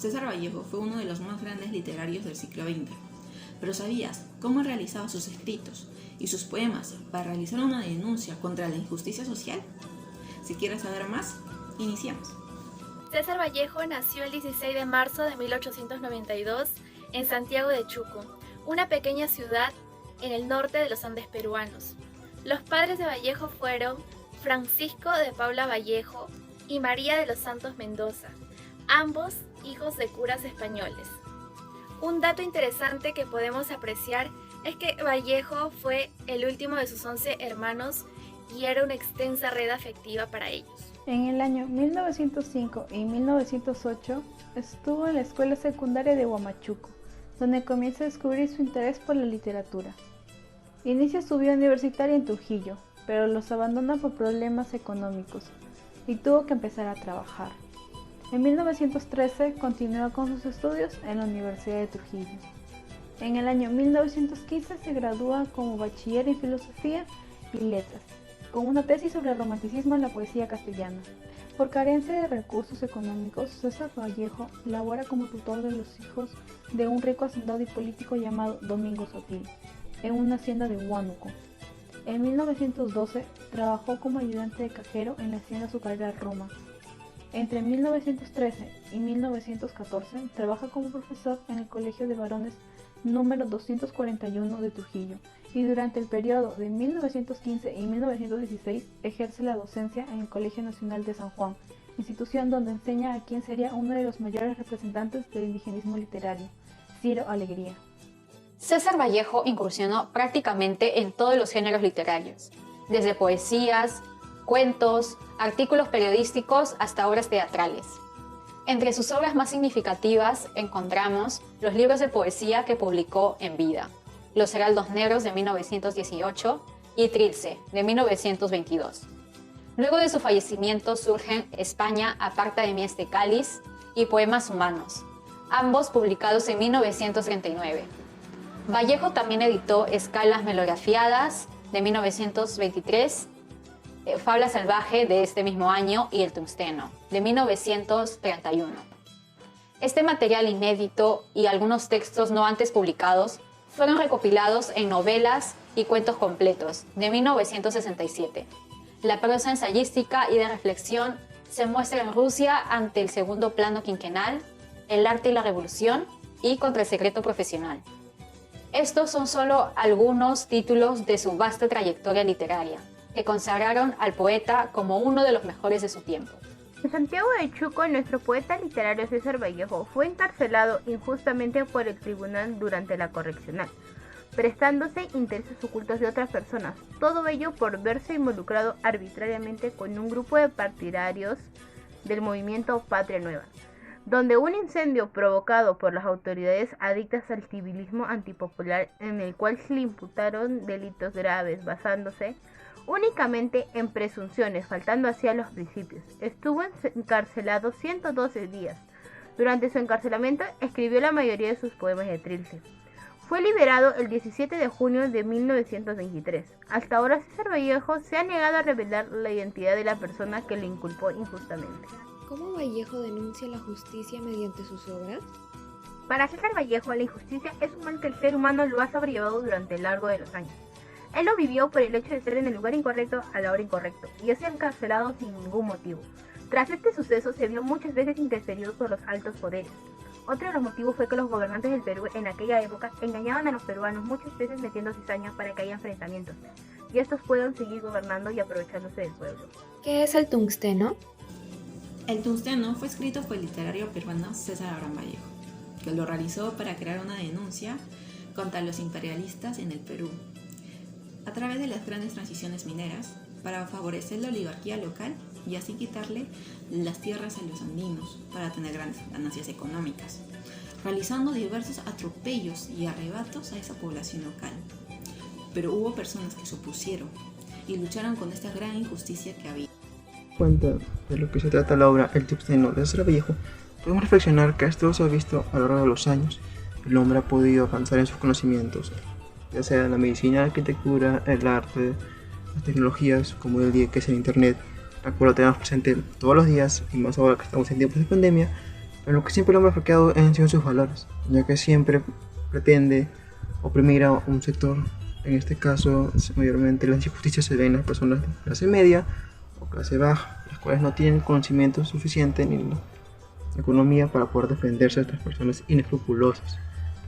César Vallejo fue uno de los más grandes literarios del siglo XX. Pero ¿sabías cómo realizaba sus escritos y sus poemas para realizar una denuncia contra la injusticia social? Si quieres saber más, iniciamos. César Vallejo nació el 16 de marzo de 1892 en Santiago de Chuco, una pequeña ciudad en el norte de los Andes peruanos. Los padres de Vallejo fueron Francisco de Paula Vallejo y María de los Santos Mendoza, ambos hijos de curas españoles. Un dato interesante que podemos apreciar es que Vallejo fue el último de sus 11 hermanos y era una extensa red afectiva para ellos. En el año 1905 y 1908 estuvo en la escuela secundaria de Huamachuco, donde comienza a descubrir su interés por la literatura. Inicia su vida universitaria en Trujillo, pero los abandona por problemas económicos y tuvo que empezar a trabajar. En 1913 continúa con sus estudios en la Universidad de Trujillo. En el año 1915 se gradúa como bachiller en Filosofía y Letras, con una tesis sobre el romanticismo en la poesía castellana. Por carencia de recursos económicos, César Vallejo labora como tutor de los hijos de un rico hacendado y político llamado Domingo Sotil, en una hacienda de Huánuco. En 1912 trabajó como ayudante de cajero en la hacienda azucarera Roma. Entre 1913 y 1914 trabaja como profesor en el Colegio de Varones número 241 de Trujillo y durante el periodo de 1915 y 1916 ejerce la docencia en el Colegio Nacional de San Juan, institución donde enseña a quien sería uno de los mayores representantes del indigenismo literario, Ciro Alegría. César Vallejo incursionó prácticamente en todos los géneros literarios, desde poesías, cuentos, artículos periodísticos hasta obras teatrales. Entre sus obras más significativas encontramos los libros de poesía que publicó en vida, Los Heraldos Negros de 1918 y Trilce de 1922. Luego de su fallecimiento surgen España aparta de mí este cáliz y Poemas humanos, ambos publicados en 1939. Vallejo también editó Escalas melografiadas de 1923, Fabla salvaje de este mismo año y El tungsteno de 1931. Este material inédito y algunos textos no antes publicados fueron recopilados en novelas y cuentos completos de 1967. La prosa ensayística y de reflexión se muestra en Rusia ante el segundo plano quinquenal, El arte y la revolución y Contra el secreto profesional. Estos son solo algunos títulos de su vasta trayectoria literaria, que consagraron al poeta como uno de los mejores de su tiempo. En Santiago de Chuco, nuestro poeta literario César Vallejo fue encarcelado injustamente por el tribunal durante la correccional, prestándose intereses ocultos de otras personas, todo ello por verse involucrado arbitrariamente con un grupo de partidarios del movimiento Patria Nueva, donde un incendio provocado por las autoridades adictas al civilismo antipopular en el cual se le imputaron delitos graves basándose únicamente en presunciones, faltando así a los principios. Estuvo encarcelado 112 días. Durante su encarcelamiento escribió la mayoría de sus poemas de Trilce. Fue liberado el 17 de junio de 1923. Hasta ahora César Vallejo se ha negado a revelar la identidad de la persona que le inculpó injustamente. ¿Cómo Vallejo denuncia la justicia mediante sus obras? Para César Vallejo, la injusticia es un mal que el ser humano lo ha sobrellevado durante el largo de los años. Él lo vivió por el hecho de estar en el lugar incorrecto a la hora incorrecto y es encarcelado sin ningún motivo. Tras este suceso se vio muchas veces interferido por los altos poderes. Otro de los motivos fue que los gobernantes del Perú en aquella época engañaban a los peruanos muchas veces metiendo cizaña para que haya enfrentamientos y estos puedan seguir gobernando y aprovechándose del pueblo. ¿Qué es el tungsteno? El tungsteno fue escrito por el literario peruano César Abraham Vallejo, que lo realizó para crear una denuncia contra los imperialistas en el Perú, a través de las grandes transiciones mineras, para favorecer la oligarquía local y así quitarle las tierras a los andinos para tener grandes ganancias económicas, realizando diversos atropellos y arrebatos a esa población local. Pero hubo personas que se opusieron y lucharon con esta gran injusticia que había. Cuenta de lo que se trata la obra El tungsteno de César Vallejo, podemos reflexionar que esto se ha visto a lo largo de los años. El hombre ha podido avanzar en sus conocimientos, ya sea en la medicina, la arquitectura, el arte, las tecnologías como el día que es el internet, la cual lo tenemos presente todos los días y más ahora que estamos en tiempos de pandemia, Pero lo que siempre el hombre ha flaqueado han sido sus valores, ya que siempre pretende oprimir a un sector. En este caso, mayormente las injusticias se ven en las personas de clase media o clase baja, las cuales no tienen conocimiento suficiente ni la economía para poder defenderse de estas personas inescrupulosas,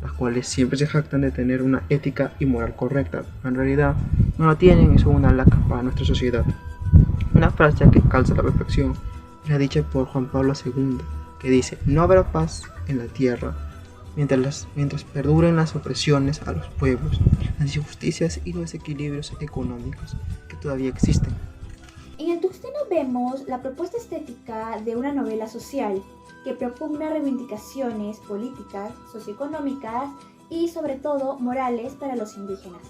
las cuales siempre se jactan de tener una ética y moral correcta, pero en realidad no la tienen y son una laca para nuestra sociedad. Una frase que calza la perfección es la dicha por Juan Pablo II, que dice: no habrá paz en la tierra mientras perduren las opresiones a los pueblos, las injusticias y los desequilibrios económicos que todavía existen. En el Tuxteno vemos la propuesta estética de una novela social que propugna reivindicaciones políticas, socioeconómicas y sobre todo morales para los indígenas,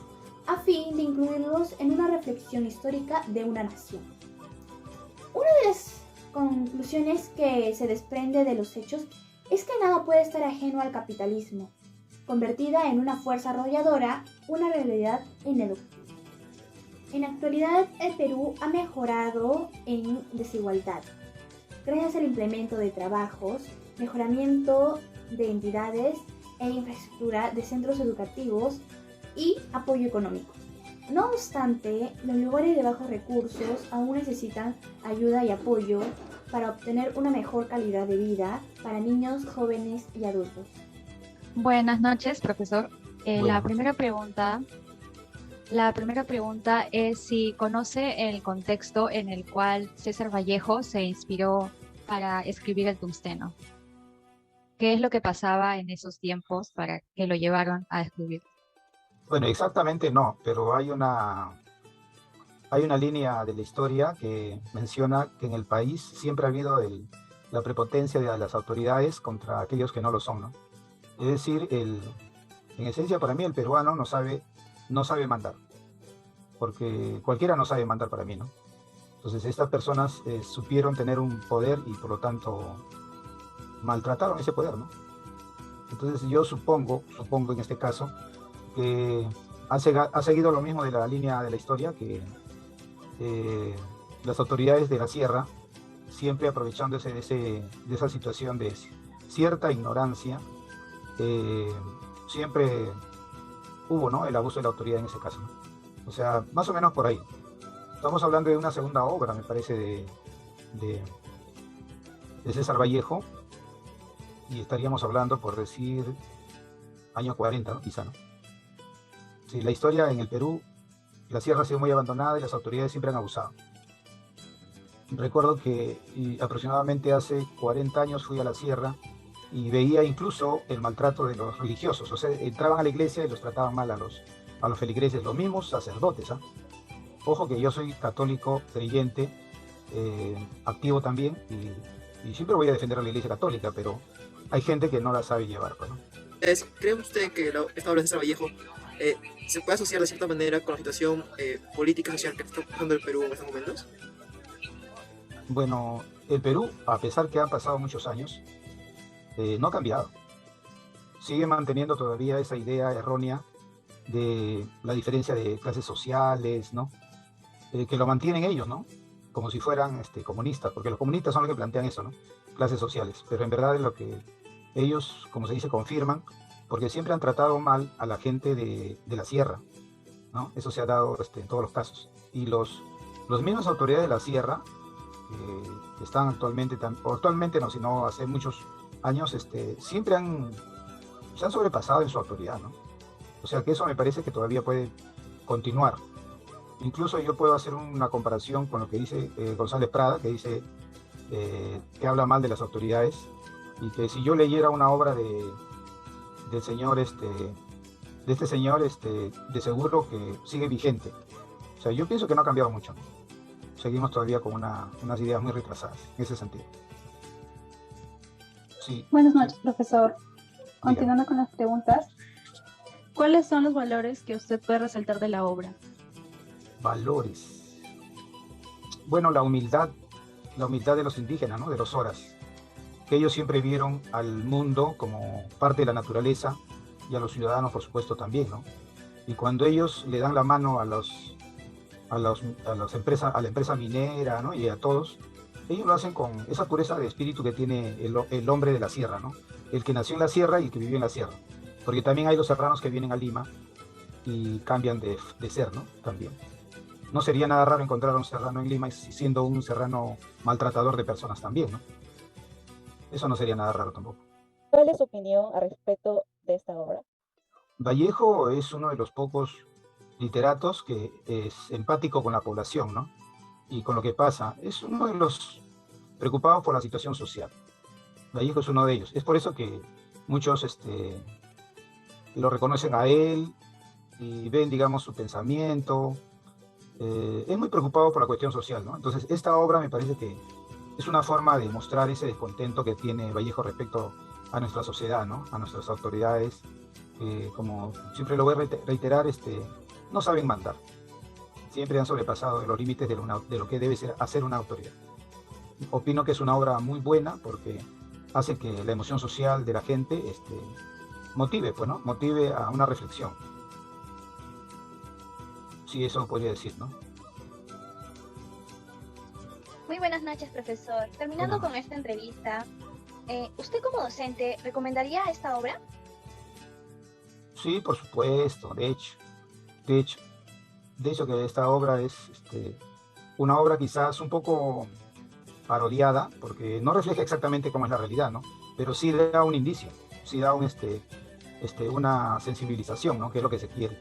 a fin de incluirlos en una reflexión histórica de una nación. Una de las conclusiones que se desprende de los hechos es que nada puede estar ajeno al capitalismo, convertida en una fuerza arrolladora, una realidad ineludible. En la actualidad, el Perú ha mejorado en desigualdad, gracias al implemento de trabajos, mejoramiento de entidades e infraestructura de centros educativos y apoyo económico. No obstante, los lugares de bajos recursos aún necesitan ayuda y apoyo para obtener una mejor calidad de vida para niños, jóvenes y adultos. Buenas noches, profesor. La primera pregunta es si conoce el contexto en el cual César Vallejo se inspiró para escribir El Tungsteno. ¿Qué es lo que pasaba en esos tiempos para que lo llevaron a escribir? Bueno, exactamente no, pero hay una línea de la historia que menciona que en el país siempre ha habido la prepotencia de las autoridades contra aquellos que no lo son, ¿no? Es decir, en esencia para mí el peruano no sabe mandar, porque cualquiera no sabe mandar para mí, ¿no? Entonces estas personas supieron tener un poder y por lo tanto maltrataron ese poder, ¿no? Entonces yo supongo en este caso que ha seguido lo mismo de la línea de la historia, que las autoridades de la sierra, siempre aprovechándose de esa situación de cierta ignorancia, siempre hubo, ¿no?, el abuso de la autoridad en ese caso, ¿no? O sea, más o menos por ahí. Estamos hablando de una segunda obra, me parece, de César Vallejo, y estaríamos hablando, por decir, años 40, ¿no? Quizá, ¿no? Sí, la historia en el Perú, la sierra ha sido muy abandonada y las autoridades siempre han abusado. Recuerdo que aproximadamente hace 40 años fui a la sierra y veía incluso el maltrato de los religiosos. O sea, entraban a la iglesia y los trataban mal a los feligreses, los mismos sacerdotes, ¿ah? Ojo que yo soy católico creyente, activo también, y siempre voy a defender a la iglesia católica, pero hay gente que no la sabe llevar, ¿no? ¿Cree usted que esta obra de César Vallejo se puede asociar de cierta manera con la situación política y social que está pasando el Perú en estos momentos? Bueno, el Perú, a pesar que han pasado muchos años, no ha cambiado. Sigue manteniendo todavía esa idea errónea de la diferencia de clases sociales, ¿no? Que lo mantienen ellos, ¿no? Como si fueran comunistas, porque los comunistas son los que plantean eso, ¿no? Clases sociales, pero en verdad es lo que ellos, como se dice, confirman, porque siempre han tratado mal a la gente de la sierra, ¿no? Eso se ha dado en todos los casos. Y los mismos autoridades de la sierra, que están actualmente no, sino hace muchos años, siempre se han sobrepasado en su autoridad, ¿no? O sea que eso me parece que todavía puede continuar. Incluso yo puedo hacer una comparación con lo que dice González Prada, que dice que habla mal de las autoridades, y que si yo leyera una obra del señor, de este señor, de seguro que sigue vigente. O sea, yo pienso que no ha cambiado mucho, ¿no? Seguimos todavía con unas ideas muy retrasadas en ese sentido. Sí. Buenas noches, profesor. Continuando con las preguntas, ¿cuáles son los valores que usted puede resaltar de la obra? Valores. Bueno, la humildad de los indígenas, ¿no? De los Horas, que ellos siempre vieron al mundo como parte de la naturaleza y a los ciudadanos, por supuesto, también, ¿no? Y cuando ellos le dan la mano a la empresa minera, ¿no?, y a todos, ellos lo hacen con esa pureza de espíritu que tiene el hombre de la sierra, ¿no? El que nació en la sierra y el que vive en la sierra. Porque también hay los serranos que vienen a Lima y cambian de ser, ¿no? También. No sería nada raro encontrar a un serrano en Lima siendo un serrano maltratador de personas también, ¿no? Eso no sería nada raro tampoco. ¿Cuál es su opinión al respecto de esta obra? Vallejo es uno de los pocos literatos que es empático con la población, ¿no? Y con lo que pasa. Es uno de los preocupados por la situación social. Vallejo es uno de ellos. Es por eso que muchos lo reconocen a él y ven, digamos, su pensamiento. Es muy preocupado por la cuestión social, ¿no? Entonces, esta obra me parece que es una forma de mostrar ese descontento que tiene Vallejo respecto a nuestra sociedad, ¿no? A nuestras autoridades, como siempre lo voy a reiterar, no saben mandar. Siempre han sobrepasado los límites de lo que debe hacer una autoridad. Opino que es una obra muy buena porque hace que la emoción social de la gente motive, pues, ¿no? Motive a una reflexión. Sí, eso podría decir, ¿no? Muy buenas noches, profesor. Terminando Buenas con esta entrevista, ¿usted como docente recomendaría esta obra? Sí, por supuesto, de hecho que esta obra es una obra quizás un poco parodiada, porque no refleja exactamente cómo es la realidad, ¿no? Pero sí da un indicio, sí da una sensibilización, ¿no? Que es lo que se quiere.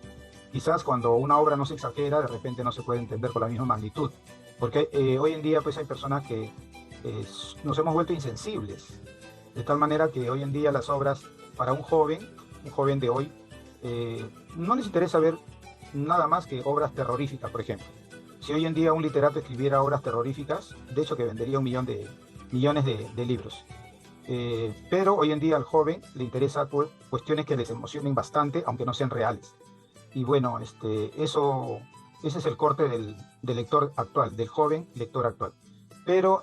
Quizás cuando una obra no se exagera, de repente no se puede entender con la misma magnitud, porque hoy en día pues hay personas que nos hemos vuelto insensibles, de tal manera que hoy en día las obras para un joven de hoy, no les interesa ver nada más que obras terroríficas, por ejemplo. Si hoy en día un literato escribiera obras terroríficas, de hecho que vendería millones de libros. Pero hoy en día al joven le interesa cuestiones que les emocionen bastante, aunque no sean reales. Y bueno, ese es el corte del lector actual, del joven lector actual. Pero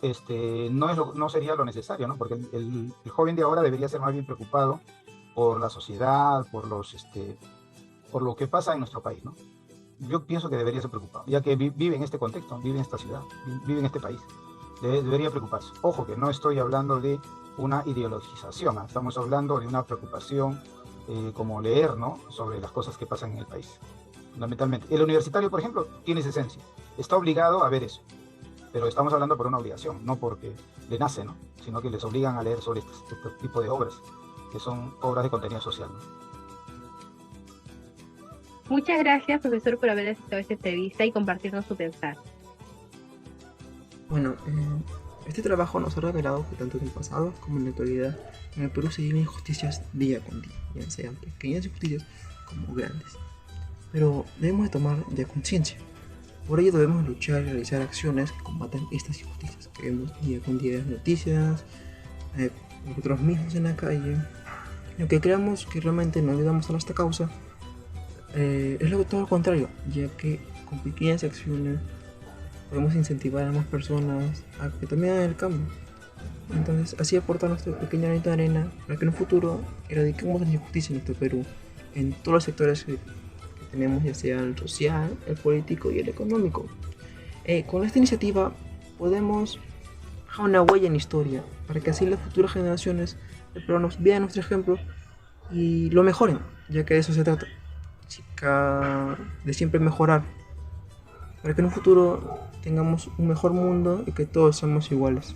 no sería lo necesario, ¿no? Porque el joven de ahora debería ser más bien preocupado por la sociedad, por lo que pasa en nuestro país, ¿no? Yo pienso que debería ser preocupado, ya que vive en este contexto, vive en esta ciudad, vive en este país. Debería preocuparse. Ojo que no estoy hablando de una ideologización, ¿eh? Estamos hablando de una preocupación como leer, ¿no? Sobre las cosas que pasan en el país, fundamentalmente. El universitario, por ejemplo, tiene esa esencia. Está obligado a ver eso, pero estamos hablando por una obligación, no porque le nace, ¿no? Sino que les obligan a leer sobre este tipo de obras, que son obras de contenido social, ¿no? Muchas gracias, profesor, por haber aceptado esta entrevista y compartirnos su pensar. Bueno, este trabajo nos ha revelado que tanto en el pasado como en la actualidad en el Perú se viven injusticias día con día, ya sean pequeñas injusticias como grandes. Pero debemos de tomar ya conciencia. Por ello debemos luchar y realizar acciones que combatan estas injusticias que vemos día con día en las noticias, nosotros mismos en la calle. Lo que creamos que realmente no ayudamos a nuestra causa es todo lo contrario, ya que con pequeñas acciones podemos incentivar a más personas a que también hagan el cambio. Entonces, así aportar nuestra pequeña granito de arena para que en un futuro erradiquemos la injusticia en nuestro Perú, en todos los sectores que tenemos, ya sea el social, el político y el económico. Con esta iniciativa podemos dejar una huella en la historia para que así las futuras generaciones de peruanos vean nuestro ejemplo y lo mejoren, ya que de eso se trata, de siempre mejorar, para que en un futuro tengamos un mejor mundo y que todos seamos iguales.